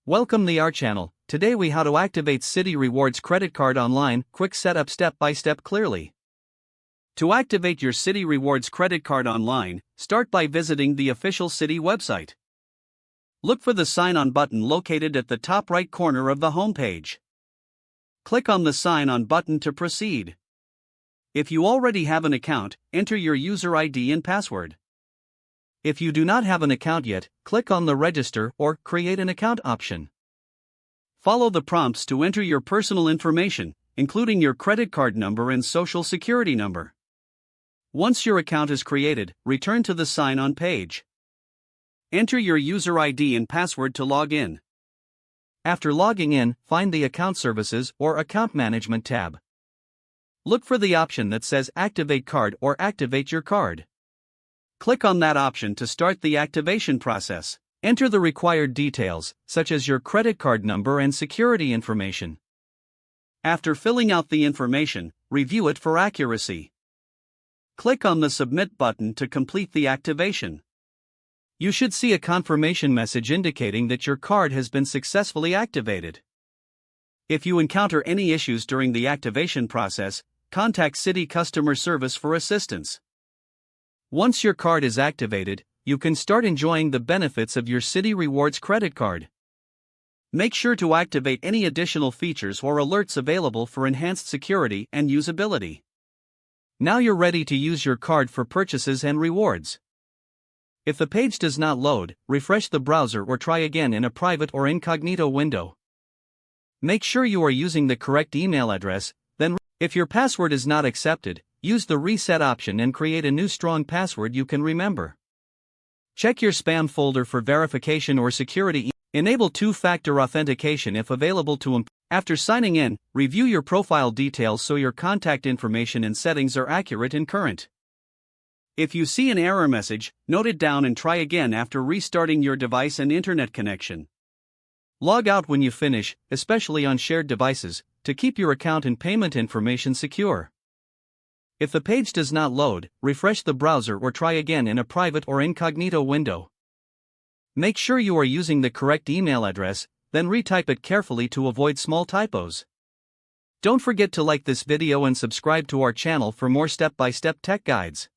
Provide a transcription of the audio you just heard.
Welcome to our channel. Today we how to activate Citi Rewards credit card online, quick setup step by step clearly. To activate your Citi Rewards credit card online, start by visiting the official Citi website. Look for the sign on button located at the top right corner of the homepage. Click on the sign on button to proceed. If you already have an account, enter your user ID and password. If you do not have an account yet, click on the Register or Create an Account option. Follow the prompts to enter your personal information, including your credit card number and social security number. Once your account is created, return to the sign-on page. Enter your user ID and password to log in. After logging in, find the Account Services or Account Management tab. Look for the option that says Activate Card or Activate Your Card. Click on that option to start the activation process. Enter the required details, such as your credit card number and security information. After filling out the information, review it for accuracy. Click on the Submit button to complete the activation. You should see a confirmation message indicating that your card has been successfully activated. If you encounter any issues during the activation process, contact Citi Customer Service for assistance. Once your card is activated, you can start enjoying the benefits of your Citi Rewards credit card. Make sure to activate any additional features or alerts available for enhanced security and usability. Now you're ready to use your card for purchases and rewards. If the page does not load, refresh the browser or try again in a private or incognito window. Make sure you are using the correct email address, then, if your password is not accepted, use the reset option and create a new strong password you can remember. Check your spam folder for verification or security. Enable two-factor authentication if available to After signing in, review your profile details so your contact information and settings are accurate and current. If you see an error message, note it down and try again after restarting your device and internet connection. Log out when you finish, especially on shared devices, to keep your account and payment information secure. If the page does not load, refresh the browser or try again in a private or incognito window. Make sure you are using the correct email address, then retype it carefully to avoid small typos. Don't forget to like this video and subscribe to our channel for more step-by-step tech guides.